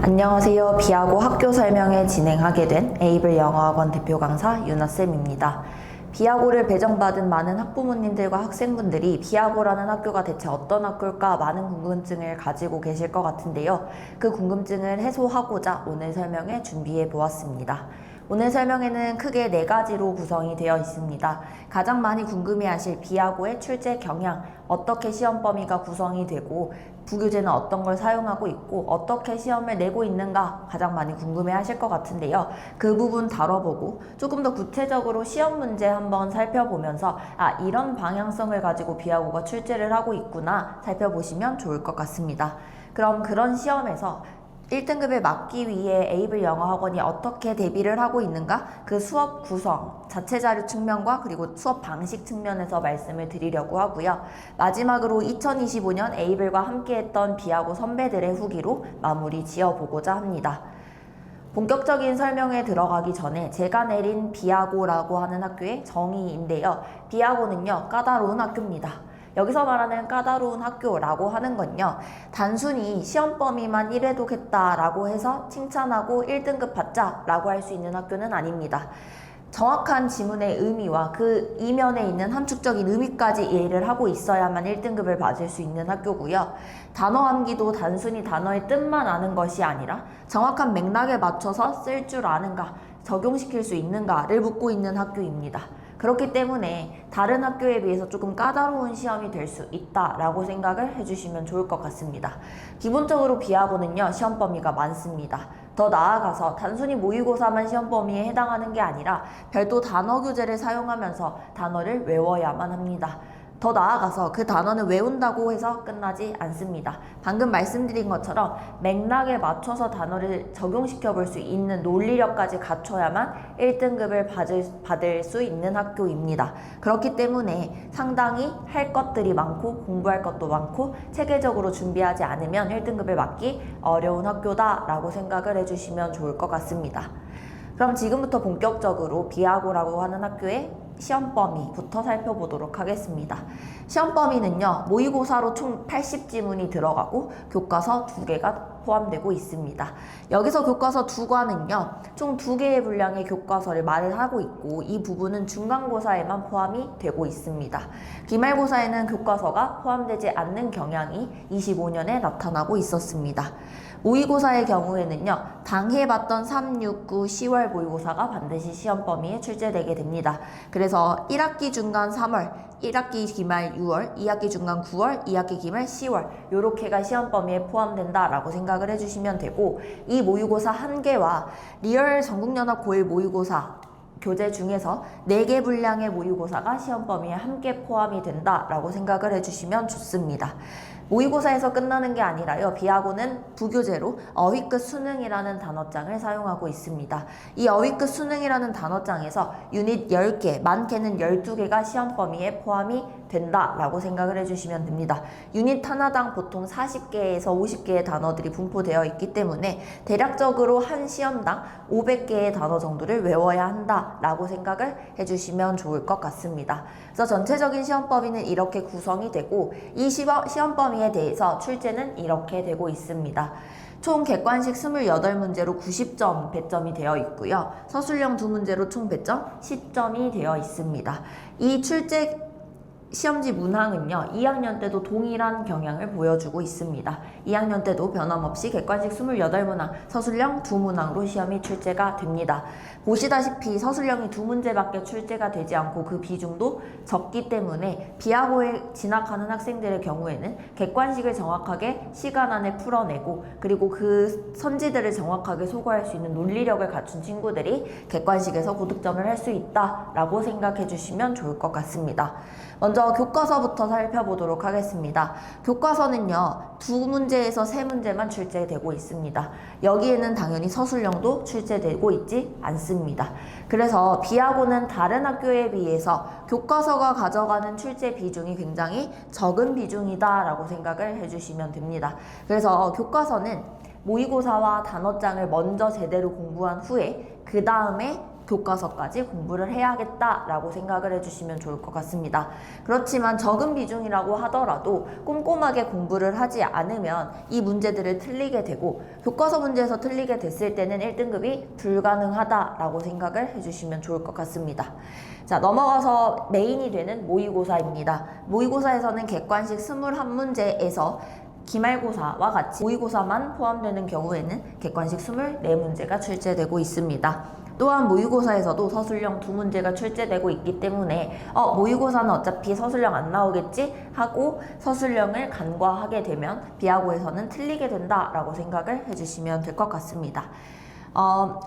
안녕하세요. 비하고 학교 설명회 진행하게 된 에이블 영어학원 대표 강사 유나쌤입니다. 비하고를 배정받은 많은 학부모님들과 학생분들이 비하고라는 학교가 대체 어떤 학교일까 많은 궁금증을 가지고 계실 것 같은데요. 그 궁금증을 해소하고자 오늘 설명에 준비해 보았습니다. 오늘 설명에는 크게 4가지로 구성이 되어 있습니다. 가장 많이 궁금해하실 비하고의 출제 경향, 어떻게 시험 범위가 구성이 되고 부교재는 어떤 걸 사용하고 있고 어떻게 시험을 내고 있는가 가장 많이 궁금해하실 것 같은데요. 그 부분 다뤄보고 조금 더 구체적으로 시험 문제 한번 살펴보면서 이런 방향성을 가지고 비하고가 출제를 하고 있구나 살펴보시면 좋을 것 같습니다. 그럼 그런 시험에서 1등급을 맞기 위해 에이블 영어학원이 어떻게 대비를 하고 있는가? 그 수업 구성, 자체 자료 측면과 그리고 수업 방식 측면에서 말씀을 드리려고 하고요. 마지막으로 2025년 에이블과 함께했던 비하고 선배들의 후기로 마무리 지어보고자 합니다. 본격적인 설명에 들어가기 전에 제가 내린 비하고라고 하는 학교의 정의인데요. 비하고는요, 까다로운 학교입니다. 여기서 말하는 까다로운 학교라고 하는 건요, 단순히 시험 범위만 이래도겠다라고 해서 칭찬하고 1등급 받자라고 할 수 있는 학교는 아닙니다. 정확한 지문의 의미와 그 이면에 있는 함축적인 의미까지 이해를 하고 있어야만 1등급을 받을 수 있는 학교고요. 단어 암기도 단순히 단어의 뜻만 아는 것이 아니라 정확한 맥락에 맞춰서 쓸 줄 아는가, 적용시킬 수 있는가를 묻고 있는 학교입니다. 그렇기 때문에 다른 학교에 비해서 조금 까다로운 시험이 될 수 있다라고 생각을 해주시면 좋을 것 같습니다. 기본적으로 비하고는요, 시험 범위가 많습니다. 더 나아가서 단순히 모의고사만 시험 범위에 해당하는 게 아니라 별도 단어 교재를 사용하면서 단어를 외워야만 합니다. 더 나아가서 그 단어는 외운다고 해서 끝나지 않습니다. 방금 말씀드린 것처럼 맥락에 맞춰서 단어를 적용시켜 볼 수 있는 논리력까지 갖춰야만 1등급을 받을 수 있는 학교입니다. 그렇기 때문에 상당히 할 것들이 많고 공부할 것도 많고 체계적으로 준비하지 않으면 1등급을 받기 어려운 학교다라고 생각을 해주시면 좋을 것 같습니다. 그럼 지금부터 본격적으로 비하고라고 하는 학교의 시험 범위부터 살펴보도록 하겠습니다. 시험 범위는요, 모의고사로 총 80지문이 들어가고 교과서 2개가 포함되고 있습니다. 여기서 교과서 2과는요, 총 2개의 분량의 교과서를 말을 하고 있고 이 부분은 중간고사에만 포함이 되고 있습니다. 기말고사에는 교과서가 포함되지 않는 경향이 25년에 나타나고 있었습니다. 모의고사의 경우에는요, 당해 봤던 3, 6, 9, 10월 모의고사가 반드시 시험 범위에 출제되게 됩니다. 그래서 1학기 중간 3월, 1학기 기말 6월, 2학기 중간 9월, 2학기 기말 10월 요렇게가 시험 범위에 포함된다라고 생각을 해주시면 되고, 이 모의고사 1개와 리얼 전국연합 고1 모의고사 교재 중에서 4개 분량의 모의고사가 시험 범위에 함께 포함이 된다라고 생각을 해주시면 좋습니다. 모의고사에서 끝나는 게 아니라요, 비하고는 부교재로 어휘끝 수능이라는 단어장을 사용하고 있습니다. 이 어휘끝 수능이라는 단어장에서 유닛 10개, 많게는 12개가 시험 범위에 포함이 된다라고 생각을 해주시면 됩니다. 유닛 하나당 보통 40개에서 50개의 단어들이 분포되어 있기 때문에 대략적으로 한 시험당 500개의 단어 정도를 외워야 한다라고 생각을 해주시면 좋을 것 같습니다. 그래서 전체적인 시험 범위는 이렇게 구성이 되고, 이 시험 범위에 대해서 출제는 이렇게 되고 있습니다. 총 객관식 28문제로 90점 배점이 되어 있고요. 서술형 2문제로 총 배점 10점이 되어 있습니다. 이 출제 시험지 문항은요, 2학년 때도 동일한 경향을 보여주고 있습니다. 2학년 때도 변함없이 객관식 28문항, 서술형 2문항으로 시험이 출제가 됩니다. 보시다시피 서술형이 2문제밖에 출제가 되지 않고 그 비중도 적기 때문에 비하고에 진학하는 학생들의 경우에는 객관식을 정확하게 시간 안에 풀어내고, 그리고 그 선지들을 정확하게 소거할 수 있는 논리력을 갖춘 친구들이 객관식에서 고득점을 할 수 있다라고 생각해 주시면 좋을 것 같습니다. 먼저 교과서부터 살펴보도록 하겠습니다. 교과서는요, 2문제에서 3문제만 출제되고 있습니다. 여기에는 당연히 서술형도 출제되고 있지 않습니다. 그래서 비하고는 다른 학교에 비해서 교과서가 가져가는 출제 비중이 굉장히 적은 비중이다 라고 생각을 해주시면 됩니다. 그래서 교과서는 모의고사와 단어장을 먼저 제대로 공부한 후에 그 다음에 교과서까지 공부를 해야겠다라고 생각을 해주시면 좋을 것 같습니다. 그렇지만 적은 비중이라고 하더라도 꼼꼼하게 공부를 하지 않으면 이 문제들을 틀리게 되고 교과서 문제에서 틀리게 됐을 때는 1등급이 불가능하다라고 생각을 해주시면 좋을 것 같습니다. 자, 넘어가서 메인이 되는 모의고사입니다. 모의고사에서는 객관식 21문제에서 기말고사와 같이 모의고사만 포함되는 경우에는 객관식 24문제가 출제되고 있습니다. 또한 모의고사에서도 서술형 2문제가 출제되고 있기 때문에 모의고사는 어차피 서술형 안 나오겠지 하고 서술형을 간과하게 되면 비하고에서는 틀리게 된다라고 생각을 해주시면 될 것 같습니다.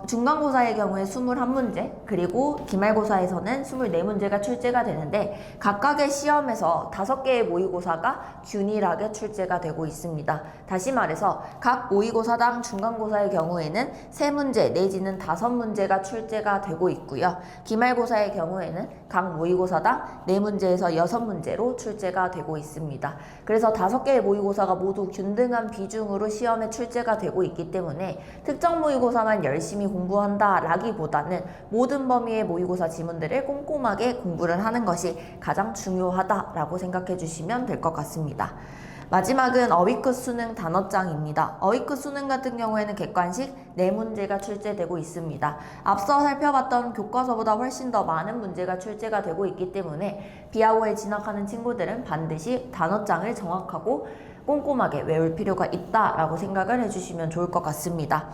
중간고사의 경우에 21문제, 그리고 기말고사에서는 24문제가 출제가 되는데 각각의 시험에서 5개의 모의고사가 균일하게 출제가 되고 있습니다. 다시 말해서 각 모의고사당 중간고사의 경우에는 3문제 내지는 5문제가 출제가 되고 있고요. 기말고사의 경우에는 각 모의고사당 4문제에서 6문제로 출제가 되고 있습니다. 그래서 5개의 모의고사가 모두 균등한 비중으로 시험에 출제가 되고 있기 때문에 특정 모의고사만 열심히 공부한다 라기보다는 모든 범위의 모의고사 지문들을 꼼꼼하게 공부를 하는 것이 가장 중요하다라고 생각해 주시면 될 것 같습니다. 마지막은 어휘크 수능 단어장입니다. 어휘크 수능 같은 경우에는 객관식 4문제가 출제되고 있습니다. 앞서 살펴봤던 교과서보다 훨씬 더 많은 문제가 출제가 되고 있기 때문에 비하고에 진학하는 친구들은 반드시 단어장을 정확하고 꼼꼼하게 외울 필요가 있다라고 생각을 해주시면 좋을 것 같습니다.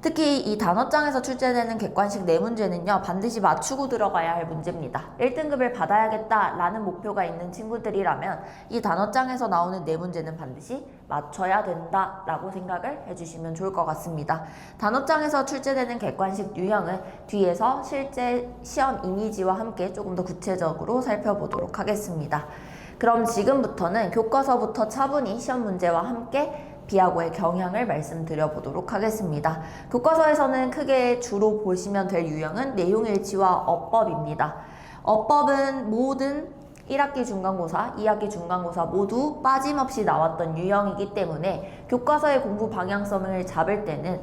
특히 이 단어장에서 출제되는 객관식 4문제는요 반드시 맞추고 들어가야 할 문제입니다. 1등급을 받아야겠다라는 목표가 있는 친구들이라면 이 단어장에서 나오는 4문제는 반드시 맞춰야 된다라고 생각을 해주시면 좋을 것 같습니다. 단어장에서 출제되는 객관식 유형은 뒤에서 실제 시험 이미지와 함께 조금 더 구체적으로 살펴보도록 하겠습니다. 그럼 지금부터는 교과서부터 차분히 시험 문제와 함께 비하고의 경향을 말씀드려 보도록 하겠습니다. 교과서에서는 크게 주로 보시면 될 유형은 내용일치와 어법입니다. 어법은 모든 1학기 중간고사, 2학기 중간고사 모두 빠짐없이 나왔던 유형이기 때문에 교과서의 공부 방향성을 잡을 때는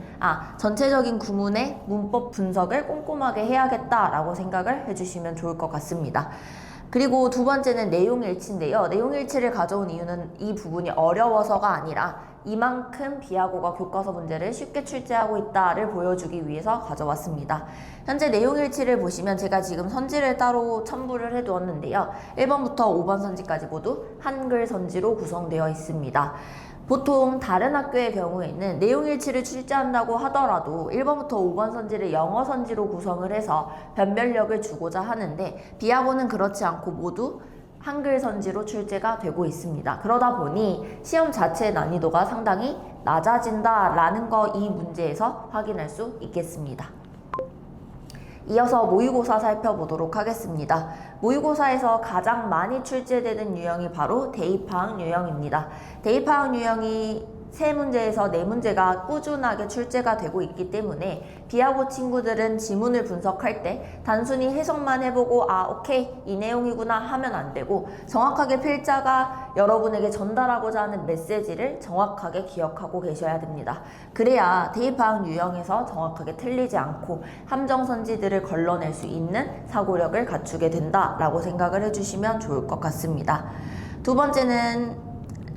전체적인 구문의 문법 분석을 꼼꼼하게 해야겠다라고 생각을 해주시면 좋을 것 같습니다. 그리고 두 번째는 내용일치인데요. 내용일치를 가져온 이유는 이 부분이 어려워서가 아니라 이만큼 비하고가 교과서 문제를 쉽게 출제하고 있다를 보여주기 위해서 가져왔습니다. 현재 내용일치를 보시면 제가 지금 선지를 따로 첨부를 해두었는데요. 1번부터 5번 선지까지 모두 한글 선지로 구성되어 있습니다. 보통 다른 학교의 경우에는 내용일치를 출제한다고 하더라도 1번부터 5번 선지를 영어 선지로 구성을 해서 변별력을 주고자 하는데 비하고는 그렇지 않고 모두 한글 선지로 출제가 되고 있습니다. 그러다 보니 시험 자체의 난이도가 상당히 낮아진다라는 거 이 문제에서 확인할 수 있겠습니다. 이어서 모의고사 살펴보도록 하겠습니다. 모의고사에서 가장 많이 출제되는 유형이 바로 대입파악 유형입니다. 대입파악 유형이 3문제에서 4문제가 꾸준하게 출제가 되고 있기 때문에 비하고 친구들은 지문을 분석할 때 단순히 해석만 해보고 오케이 이 내용이구나 하면 안 되고 정확하게 필자가 여러분에게 전달하고자 하는 메시지를 정확하게 기억하고 계셔야 됩니다. 그래야 대입파악 유형에서 정확하게 틀리지 않고 함정선지들을 걸러낼 수 있는 사고력을 갖추게 된다라고 생각을 해주시면 좋을 것 같습니다. 두 번째는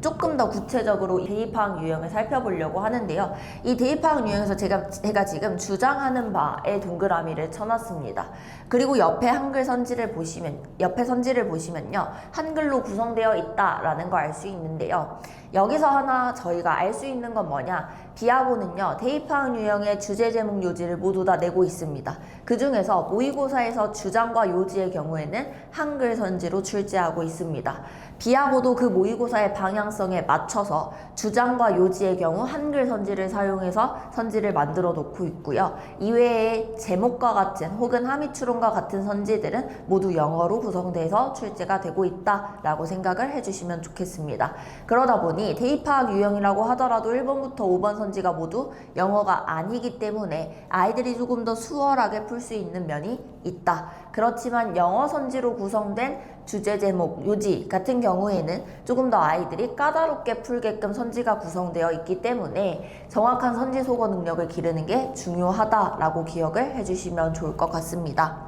조금 더 구체적으로 대입파악 유형을 살펴보려고 하는데요. 이 대입파악 유형에서 제가 지금 주장하는 바에 동그라미를 쳐놨습니다. 그리고 옆에 한글 선지를 보시면요. 한글로 구성되어 있다라는 걸 알 수 있는데요. 여기서 하나 저희가 알 수 있는 건 뭐냐? 비하고는요. 대입파악 유형의 주제, 제목, 요지를 모두 다 내고 있습니다. 그 중에서 모의고사에서 주장과 요지의 경우에는 한글 선지로 출제하고 있습니다. 비하고도 그 모의고사의 방향성에 맞춰서 주장과 요지의 경우 한글 선지를 사용해서 선지를 만들어 놓고 있고요. 이외에 제목과 같은 혹은 함의추론과 같은 선지들은 모두 영어로 구성돼서 출제가 되고 있다라고 생각을 해주시면 좋겠습니다. 그러다 보니 보니 대입학 유형이라고 하더라도 1번부터 5번 선지가 모두 영어가 아니기 때문에 아이들이 조금 더 수월하게 풀 수 있는 면이 있다. 그렇지만 영어 선지로 구성된 주제 제목, 요지 같은 경우에는 조금 더 아이들이 까다롭게 풀게끔 선지가 구성되어 있기 때문에 정확한 선지 속어 능력을 기르는 게 중요하다라고 기억을 해주시면 좋을 것 같습니다.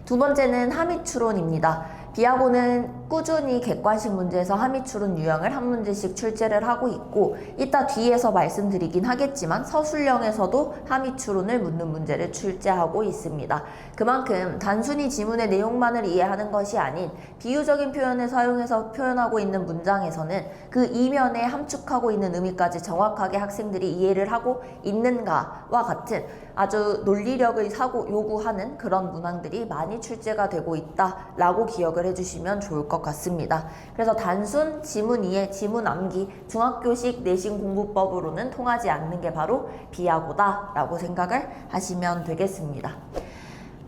두 번째는 함의추론입니다. 비하고는 꾸준히 객관식 문제에서 함의추론 유형을 한 문제씩 출제를 하고 있고, 이따 뒤에서 말씀드리긴 하겠지만 서술형에서도 함의추론을 묻는 문제를 출제하고 있습니다. 그만큼 단순히 지문의 내용만을 이해하는 것이 아닌 비유적인 표현을 사용해서 표현하고 있는 문장에서는 그 이면에 함축하고 있는 의미까지 정확하게 학생들이 이해를 하고 있는가와 같은 아주 논리력을 요구하는 그런 문항들이 많이 출제가 되고 있다라고 기억을 해주시면 좋을 것 같습니다. 그래서 단순 지문 이해, 지문 암기, 중학교식 내신 공부법으로는 통하지 않는 게 바로 비하고다라고 생각을 하시면 되겠습니다.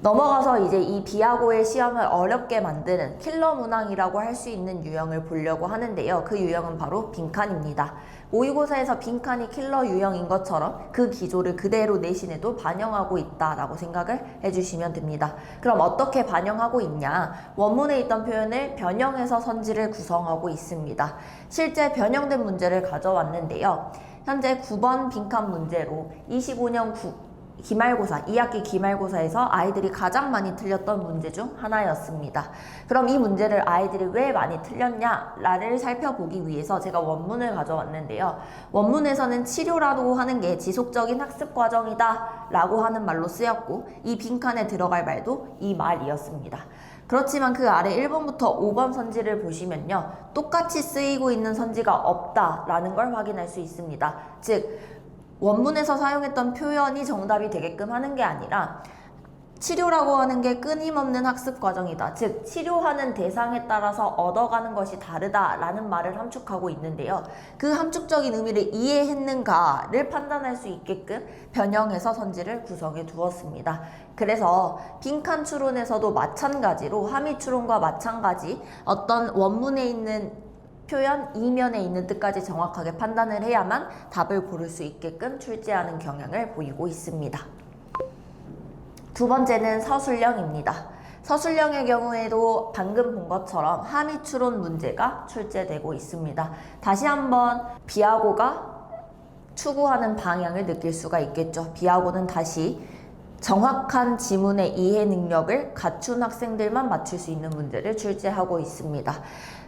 넘어가서 이제 이 비하고의 시험을 어렵게 만드는 킬러 문항이라고 할 수 있는 유형을 보려고 하는데요. 그 유형은 바로 빈칸입니다. 모의고사에서 빈칸이 킬러 유형인 것처럼 그 기조를 그대로 내신에도 반영하고 있다라고 생각을 해주시면 됩니다. 그럼 어떻게 반영하고 있냐? 원문에 있던 표현을 변형해서 선지를 구성하고 있습니다. 실제 변형된 문제를 가져왔는데요. 현재 9번 빈칸 문제로 25년 기말고사, 2학기 기말고사에서 아이들이 가장 많이 틀렸던 문제 중 하나였습니다. 그럼 이 문제를 아이들이 왜 많이 틀렸냐를 살펴보기 위해서 제가 원문을 가져왔는데요. 원문에서는 치료라고 하는 게 지속적인 학습 과정이다 라고 하는 말로 쓰였고, 이 빈칸에 들어갈 말도 이 말이었습니다. 그렇지만 그 아래 1번부터 5번 선지를 보시면요, 똑같이 쓰이고 있는 선지가 없다라는 걸 확인할 수 있습니다. 즉, 원문에서 사용했던 표현이 정답이 되게끔 하는 게 아니라 치료라고 하는 게 끊임없는 학습 과정이다. 즉, 치료하는 대상에 따라서 얻어가는 것이 다르다라는 말을 함축하고 있는데요. 그 함축적인 의미를 이해했는가를 판단할 수 있게끔 변형해서 선지를 구성해 두었습니다. 그래서 빈칸 추론에서도 마찬가지로 함의 추론과 마찬가지 어떤 원문에 있는 표현 이면에 있는 뜻까지 정확하게 판단을 해야만 답을 고를 수 있게끔 출제하는 경향을 보이고 있습니다. 두 번째는 서술형입니다. 서술형의 경우에도 방금 본 것처럼 함의추론 문제가 출제되고 있습니다. 다시 한번 비하고가 추구하는 방향을 느낄 수가 있겠죠. 비하고는 다시 정확한 지문의 이해 능력을 갖춘 학생들만 맞출 수 있는 문제를 출제하고 있습니다.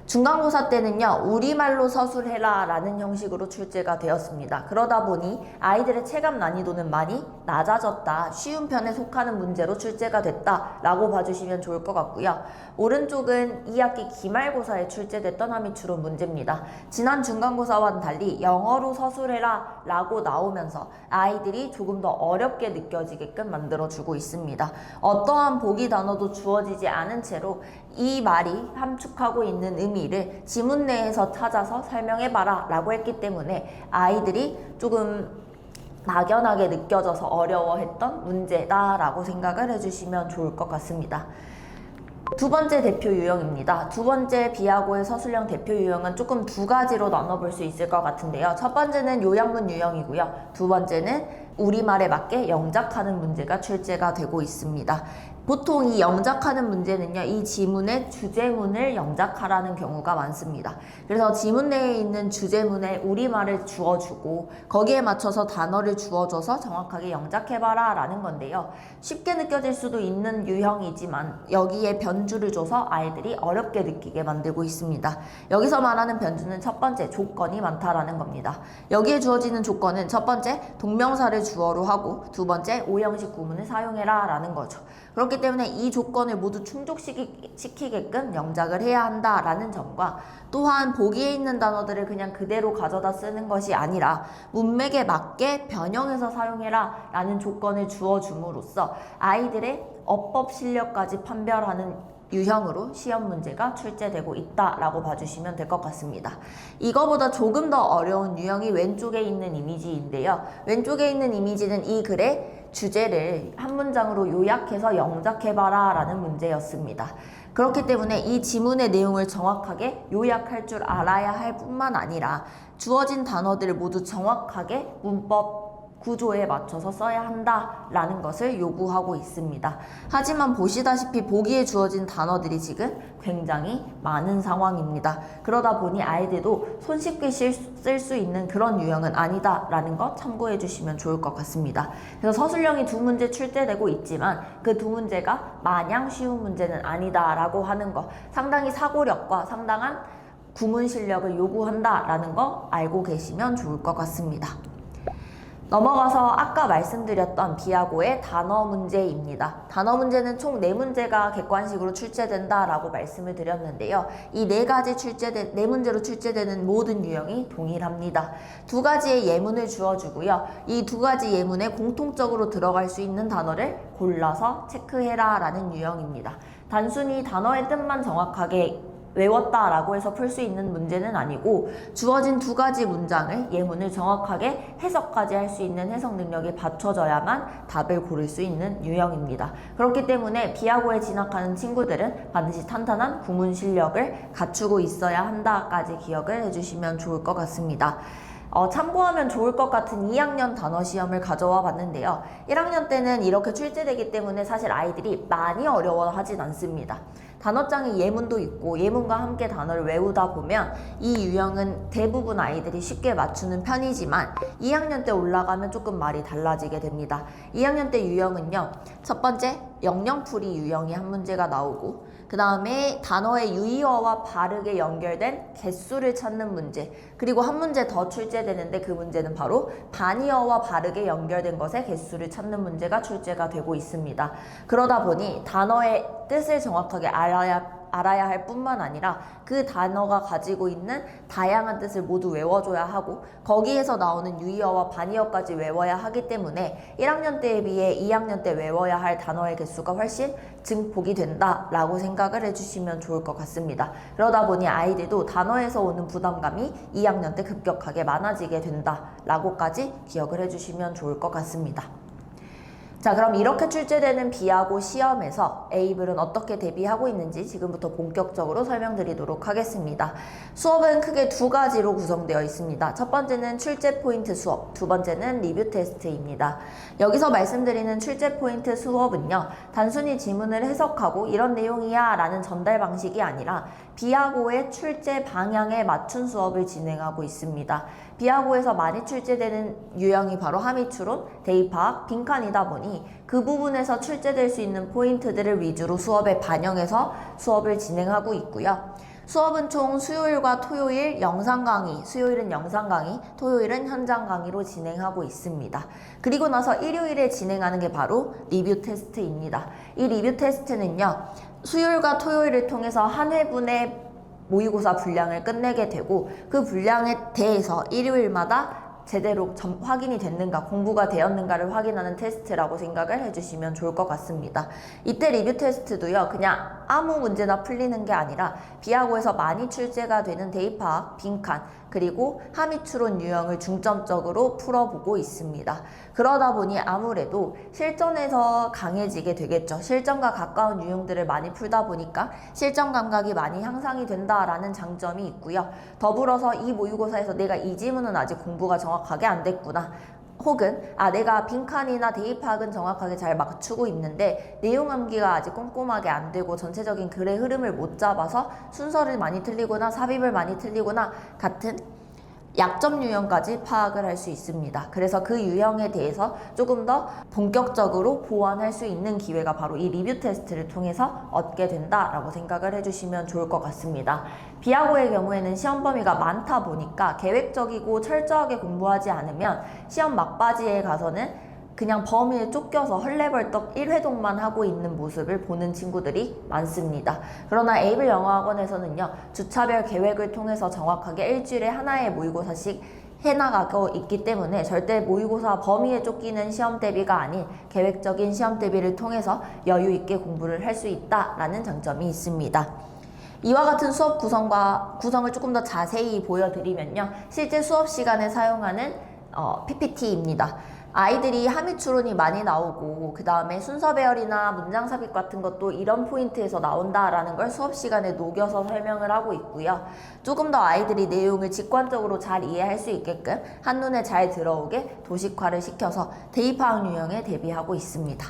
중간고사 때는요, 우리말로 서술해라 라는 형식으로 출제가 되었습니다. 그러다 보니 아이들의 체감 난이도는 많이 낮아졌다, 쉬운 편에 속하는 문제로 출제가 됐다 라고 봐주시면 좋을 것 같고요. 오른쪽은 2학기 기말고사에 출제됐던 함의추론 문제입니다. 지난 중간고사와는 달리 영어로 서술해라 라고 나오면서 아이들이 조금 더 어렵게 느껴지게끔 만들어주고 있습니다. 어떠한 보기 단어도 주어지지 않은 채로 이 말이 함축하고 있는 의미를 지문 내에서 찾아서 설명해봐라 라고 했기 때문에 아이들이 조금 막연하게 느껴져서 어려워했던 문제다라고 생각을 해주시면 좋을 것 같습니다. 두 번째 대표 유형입니다. 두 번째 비하고의 서술형 대표 유형은 조금 두 가지로 나눠볼 수 있을 것 같은데요. 첫 번째는 요약문 유형이고요. 두 번째는 우리말에 맞게 영작하는 문제가 출제가 되고 있습니다. 보통 이 영작하는 문제는요, 이 지문의 주제문을 영작하라는 경우가 많습니다. 그래서 지문 내에 있는 주제문에 우리말을 주어주고 거기에 맞춰서 단어를 주어줘서 정확하게 영작해봐라 라는 건데요. 쉽게 느껴질 수도 있는 유형이지만 여기에 변주를 줘서 아이들이 어렵게 느끼게 만들고 있습니다. 여기서 말하는 변주는 첫 번째, 조건이 많다라는 겁니다. 여기에 주어지는 조건은 첫 번째, 동명사를 주어로 하고 두 번째, 오형식 구문을 사용해라 라는 거죠. 그렇기 때문에 이 조건을 모두 충족시키게끔 영작을 해야 한다라는 점과, 또한 보기에 있는 단어들을 그냥 그대로 가져다 쓰는 것이 아니라 문맥에 맞게 변형해서 사용해라 라는 조건을 주어줌으로써 아이들의 어법 실력까지 판별하는 유형으로 시험 문제가 출제되고 있다라고 봐주시면 될 것 같습니다. 이거보다 조금 더 어려운 유형이 왼쪽에 있는 이미지인데요. 왼쪽에 있는 이미지는 이 글의 주제를 한 문장으로 요약해서 영작해봐라 라는 문제였습니다. 그렇기 때문에 이 지문의 내용을 정확하게 요약할 줄 알아야 할 뿐만 아니라 주어진 단어들을 모두 정확하게 문법 구조에 맞춰서 써야 한다라는 것을 요구하고 있습니다. 하지만 보시다시피 보기에 주어진 단어들이 지금 굉장히 많은 상황입니다. 그러다 보니 아이들도 손쉽게 쓸 수 있는 그런 유형은 아니다라는 것 참고해 주시면 좋을 것 같습니다. 그래서 서술형이 2문제 출제되고 있지만 그 2문제가 마냥 쉬운 문제는 아니다라고 하는 것, 상당히 사고력과 상당한 구문 실력을 요구한다라는 거 알고 계시면 좋을 것 같습니다. 넘어가서 아까 말씀드렸던 비하고의 단어 문제입니다. 단어 문제는 총 4문제가 객관식으로 출제된다라고 말씀을 드렸는데요. 이 4문제로 출제되는 모든 유형이 동일합니다. 2가지의 예문을 주어주고요. 이 2가지 예문에 공통적으로 들어갈 수 있는 단어를 골라서 체크해라 라는 유형입니다. 단순히 단어의 뜻만 정확하게 외웠다라고 해서 풀 수 있는 문제는 아니고 주어진 2가지 문장을 예문을 정확하게 해석까지 할 수 있는 해석 능력이 받쳐져야만 답을 고를 수 있는 유형입니다. 그렇기 때문에 비하고에 진학하는 친구들은 반드시 탄탄한 구문 실력을 갖추고 있어야 한다까지 기억을 해주시면 좋을 것 같습니다. 참고하면 좋을 것 같은 2학년 단어 시험을 가져와 봤는데요. 1학년 때는 이렇게 출제되기 때문에 사실 아이들이 많이 어려워하진 않습니다. 단어장에 예문도 있고 예문과 함께 단어를 외우다 보면 이 유형은 대부분 아이들이 쉽게 맞추는 편이지만 2학년 때 올라가면 조금 말이 달라지게 됩니다. 2학년 때 유형은요. 첫 번째, 영영풀이 유형이 한 문제가 나오고 그 다음에 단어의 유의어와 바르게 연결된 개수를 찾는 문제, 그리고 한 문제 더 출제되는데 그 문제는 바로 반의어와 바르게 연결된 것의 개수를 찾는 문제가 출제가 되고 있습니다. 그러다 보니 단어의 뜻을 정확하게 알아야 할 뿐만 아니라 그 단어가 가지고 있는 다양한 뜻을 모두 외워줘야 하고 거기에서 나오는 유의어와 반의어까지 외워야 하기 때문에 1학년 때에 비해 2학년 때 외워야 할 단어의 개수가 훨씬 증폭이 된다라고 생각을 해주시면 좋을 것 같습니다. 그러다 보니 아이들도 단어에서 오는 부담감이 2학년 때 급격하게 많아지게 된다라고까지 기억을 해주시면 좋을 것 같습니다. 자, 그럼 이렇게 출제되는 비하고 시험에서 에이블은 어떻게 대비하고 있는지 지금부터 본격적으로 설명드리도록 하겠습니다. 수업은 크게 2가지로 구성되어 있습니다. 첫 번째는 출제 포인트 수업, 2번째는 리뷰 테스트입니다. 여기서 말씀드리는 출제 포인트 수업은요, 단순히 지문을 해석하고 이런 내용이야 라는 전달 방식이 아니라 비하고의 출제 방향에 맞춘 수업을 진행하고 있습니다. 비하고에서 많이 출제되는 유형이 바로 함의추론, 대입파악, 빈칸이다 보니 그 부분에서 출제될 수 있는 포인트들을 위주로 수업에 반영해서 수업을 진행하고 있고요. 수업은 총 수요일과 토요일 영상 강의, 수요일은 영상 강의, 토요일은 현장 강의로 진행하고 있습니다. 그리고 나서 일요일에 진행하는 게 바로 리뷰 테스트입니다. 이 리뷰 테스트는요, 수요일과 토요일을 통해서 한 회분의 모의고사 분량을 끝내게 되고 그 분량에 대해서 일요일마다 제대로 확인이 됐는가, 공부가 되었는가를 확인하는 테스트라고 생각을 해주시면 좋을 것 같습니다. 이때 리뷰 테스트도요, 그냥 아무 문제나 풀리는 게 아니라 비하고에서 많이 출제가 되는 대입파악, 빈칸, 그리고 함의추론 유형을 중점적으로 풀어보고 있습니다. 그러다 보니 아무래도 실전에서 강해지게 되겠죠. 실전과 가까운 유형들을 많이 풀다 보니까 실전 감각이 많이 향상이 된다라는 장점이 있고요. 더불어서 이 모의고사에서 내가 이 지문은 아직 공부가 정확하게 안 됐구나, 혹은 내가 빈칸이나 대입파악은 정확하게 잘 맞추고 있는데 내용 암기가 아직 꼼꼼하게 안 되고 전체적인 글의 흐름을 못 잡아서 순서를 많이 틀리거나 삽입을 많이 틀리거나 같은 약점 유형까지 파악을 할 수 있습니다. 그래서 그 유형에 대해서 조금 더 본격적으로 보완할 수 있는 기회가 바로 이 리뷰 테스트를 통해서 얻게 된다라고 생각을 해주시면 좋을 것 같습니다. 비하고의 경우에는 시험 범위가 많다 보니까 계획적이고 철저하게 공부하지 않으면 시험 막바지에 가서는 그냥 범위에 쫓겨서 헐레벌떡 1회독만 하고 있는 모습을 보는 친구들이 많습니다. 그러나 에이블 영어학원에서는요, 주차별 계획을 통해서 정확하게 일주일에 하나의 모의고사씩 해나가고 있기 때문에 절대 모의고사 범위에 쫓기는 시험 대비가 아닌 계획적인 시험 대비를 통해서 여유 있게 공부를 할 수 있다라는 장점이 있습니다. 이와 같은 수업 구성을 조금 더 자세히 보여드리면요, 실제 수업 시간에 사용하는 PPT입니다. 아이들이 함의 추론이 많이 나오고 그 다음에 순서 배열이나 문장 삽입 같은 것도 이런 포인트에서 나온다라는 걸 수업 시간에 녹여서 설명을 하고 있고요. 조금 더 아이들이 내용을 직관적으로 잘 이해할 수 있게끔 한눈에 잘 들어오게 도식화를 시켜서 대입파악 유형에 대비하고 있습니다.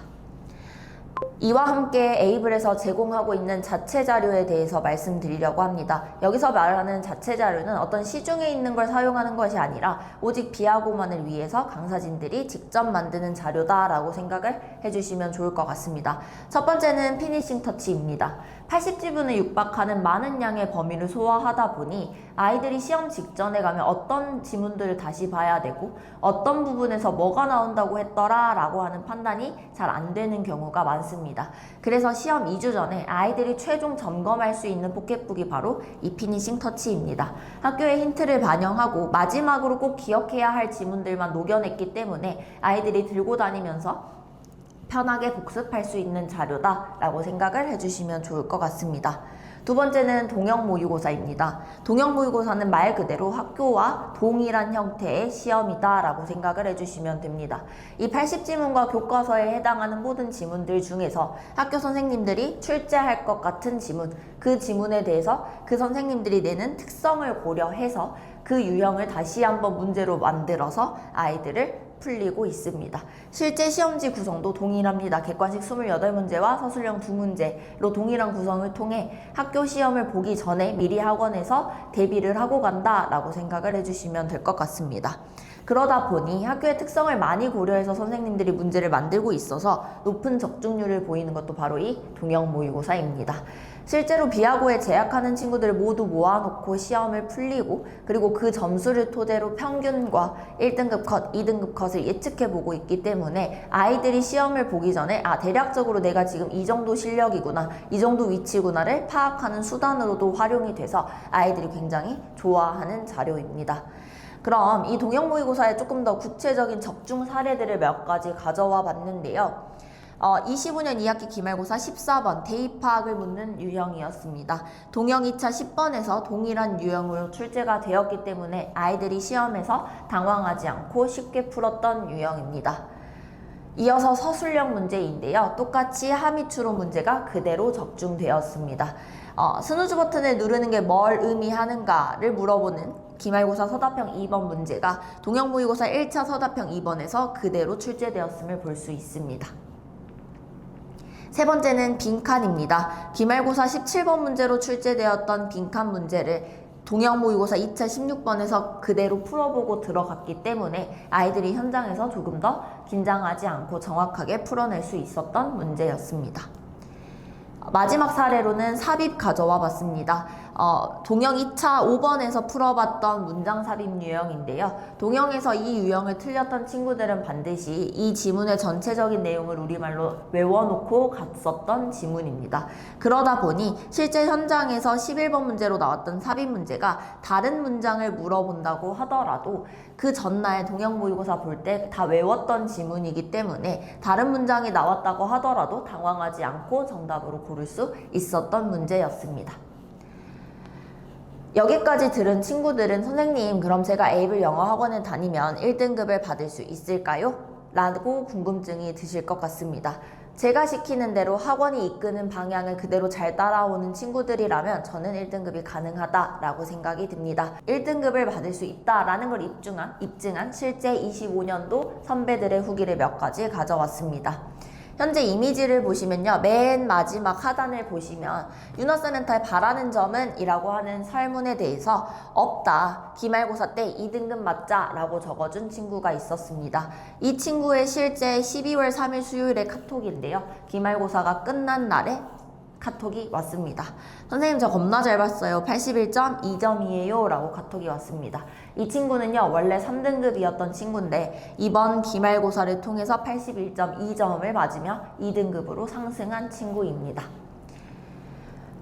이와 함께 에이블에서 제공하고 있는 자체 자료에 대해서 말씀드리려고 합니다. 여기서 말하는 자체 자료는 어떤 시중에 있는 걸 사용하는 것이 아니라 오직 비하고만을 위해서 강사진들이 직접 만드는 자료다라고 생각을 해주시면 좋을 것 같습니다. 첫 번째는 피니싱 터치입니다. 80지문에 육박하는 많은 양의 범위를 소화하다 보니 아이들이 시험 직전에 가면 어떤 지문들을 다시 봐야 되고 어떤 부분에서 뭐가 나온다고 했더라 라고 하는 판단이 잘 안 되는 경우가 많습니다. 그래서 시험 2주 전에 아이들이 최종 점검할 수 있는 포켓북이 바로 이 피니싱 터치입니다. 학교의 힌트를 반영하고 마지막으로 꼭 기억해야 할 지문들만 녹여냈기 때문에 아이들이 들고 다니면서 편하게 복습할 수 있는 자료다라고 생각을 해주시면 좋을 것 같습니다. 두 번째는 동형 모의고사입니다. 동형 모의고사는 말 그대로 학교와 동일한 형태의 시험이다라고 생각을 해주시면 됩니다. 이 80지문과 교과서에 해당하는 모든 지문들 중에서 학교 선생님들이 출제할 것 같은 지문, 그 지문에 대해서 그 선생님들이 내는 특성을 고려해서 그 유형을 다시 한번 문제로 만들어서 아이들을 풀리고 있습니다. 실제 시험지 구성도 동일합니다. 객관식 28문제와 서술형 2문제로 동일한 구성을 통해 학교 시험을 보기 전에 미리 학원에서 대비를 하고 간다라고 생각을 해주시면 될 것 같습니다. 그러다 보니 학교의 특성을 많이 고려해서 선생님들이 문제를 만들고 있어서 높은 적중률을 보이는 것도 바로 이 동형 모의고사입니다. 실제로 비하고에 재학하는 친구들을 모두 모아놓고 시험을 풀리고 그리고 그 점수를 토대로 평균과 1등급 컷, 2등급 컷을 예측해보고 있기 때문에 아이들이 시험을 보기 전에 대략적으로 내가 지금 이 정도 실력이구나, 이 정도 위치구나를 파악하는 수단으로도 활용이 돼서 아이들이 굉장히 좋아하는 자료입니다. 그럼 이 동형 모의고사의 조금 더 구체적인 적중 사례들을 몇 가지 가져와 봤는데요. 25년 2학기 기말고사 14번 대입파악을 묻는 유형이었습니다. 동형 2차 10번에서 동일한 유형으로 출제가 되었기 때문에 아이들이 시험에서 당황하지 않고 쉽게 풀었던 유형입니다. 이어서 서술형 문제인데요. 똑같이 함의 추론 문제가 그대로 적중되었습니다. 스누즈 버튼을 누르는 게 뭘 의미하는가를 물어보는 기말고사 서답형 2번 문제가 동형 모의고사 1차 서답형 2번에서 그대로 출제되었음을 볼 수 있습니다. 세 번째는 빈칸입니다. 기말고사 17번 문제로 출제되었던 빈칸 문제를 동형 모의고사 2차 16번에서 그대로 풀어보고 들어갔기 때문에 아이들이 현장에서 조금 더 긴장하지 않고 정확하게 풀어낼 수 있었던 문제였습니다. 마지막 사례로는 삽입 가져와 봤습니다. 동형 2차 5번에서 풀어봤던 문장 삽입 유형인데요. 동형에서 이 유형을 틀렸던 친구들은 반드시 이 지문의 전체적인 내용을 우리말로 외워놓고 갔었던 지문입니다. 그러다 보니 실제 현장에서 11번 문제로 나왔던 삽입 문제가 다른 문장을 물어본다고 하더라도 그 전날 동형 모의고사 볼 때 다 외웠던 지문이기 때문에 다른 문장이 나왔다고 하더라도 당황하지 않고 정답으로 고를 수 있었던 문제였습니다. 여기까지 들은 친구들은 선생님, 그럼 제가 에이블 영어 학원에 다니면 1등급을 받을 수 있을까요? 라고 궁금증이 드실 것 같습니다. 제가 시키는 대로 학원이 이끄는 방향을 그대로 잘 따라오는 친구들이라면 저는 1등급이 가능하다라고 생각이 듭니다. 1등급을 받을 수 있다라는 걸 입증한 실제 25년도 선배들의 후기를 몇 가지 가져왔습니다. 현재 이미지를 보시면요. 맨 마지막 하단을 보시면 유너스멘탈 바라는 점은 이라고 하는 설문에 대해서 없다. 기말고사 때 2등급 맞자 라고 적어준 친구가 있었습니다. 이 친구의 실제 12월 3일 수요일의 카톡인데요. 기말고사가 끝난 날에 카톡이 왔습니다. 선생님, 저 겁나 잘 봤어요. 81.2점이에요 라고 카톡이 왔습니다. 이 친구는요, 원래 3등급이었던 친구인데 이번 기말고사를 통해서 81.2점을 맞으며 2등급으로 상승한 친구입니다.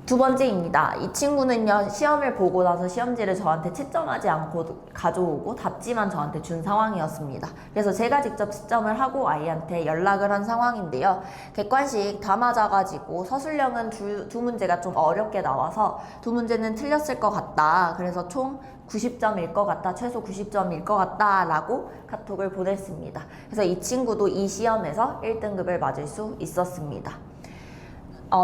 두 번째입니다. 이 친구는요, 시험을 보고 나서 시험지를 저한테 채점하지 않고 가져오고 답지만 저한테 준 상황이었습니다. 그래서 제가 직접 채점을 하고 아이한테 연락을 한 상황인데요. 객관식 다 맞아가지고 서술형은 두 문제가 좀 어렵게 나와서 두 문제는 틀렸을 것 같다. 그래서 총 90점일 것 같다. 최소 90점일 것 같다. 라고 카톡을 보냈습니다. 그래서 이 친구도 이 시험에서 1등급을 맞을 수 있었습니다.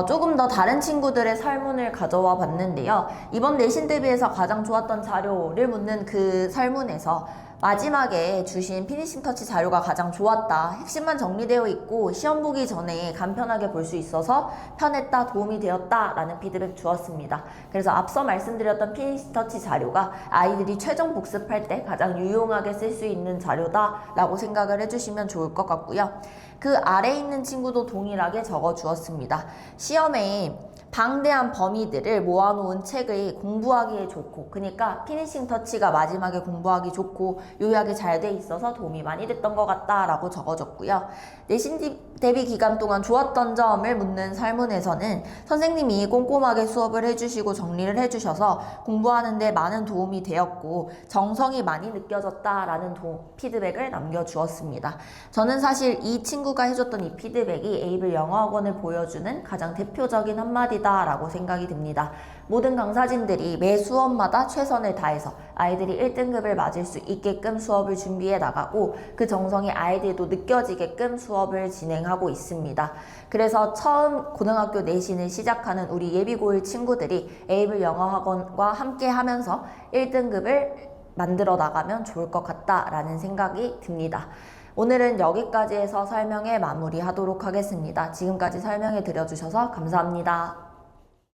조금 더 다른 친구들의 설문을 가져와 봤는데요. 이번 내신 대비해서 가장 좋았던 자료를 묻는 그 설문에서 마지막에 주신 피니싱 터치 자료가 가장 좋았다. 핵심만 정리되어 있고 시험 보기 전에 간편하게 볼 수 있어서 편했다, 도움이 되었다 라는 피드백 주었습니다. 그래서 앞서 말씀드렸던 피니싱 터치 자료가 아이들이 최종 복습할 때 가장 유용하게 쓸 수 있는 자료다 라고 생각을 해주시면 좋을 것 같고요. 그 아래에 있는 친구도 동일하게 적어 주었습니다. 시험에 방대한 범위들을 모아놓은 책을 공부하기에 좋고, 그러니까 피니싱 터치가 마지막에 공부하기 좋고 요약이 잘 돼 있어서 도움이 많이 됐던 것 같다라고 적어줬고요. 내신 대비 기간 동안 좋았던 점을 묻는 설문에서는 선생님이 꼼꼼하게 수업을 해주시고 정리를 해주셔서 공부하는데 많은 도움이 되었고 정성이 많이 느껴졌다라는 피드백을 남겨주었습니다. 저는 사실 이 친구가 해줬던 이 피드백이 에이블 영어학원을 보여주는 가장 대표적인 한마디다 라고 생각이 듭니다. 모든 강사진들이 매 수업마다 최선을 다해서 아이들이 1등급을 맞을 수 있게끔 수업을 준비해 나가고 그 정성이 아이들도 느껴지게끔 수업을 진행하고 있습니다. 그래서 처음 고등학교 내신을 시작하는 우리 예비고1 친구들이 에이블 영어학원과 함께 하면서 1등급을 만들어 나가면 좋을 것 같다라는 생각이 듭니다. 오늘은 여기까지 해서 설명에 마무리하도록 하겠습니다. 지금까지 설명해 드려주셔서 감사합니다.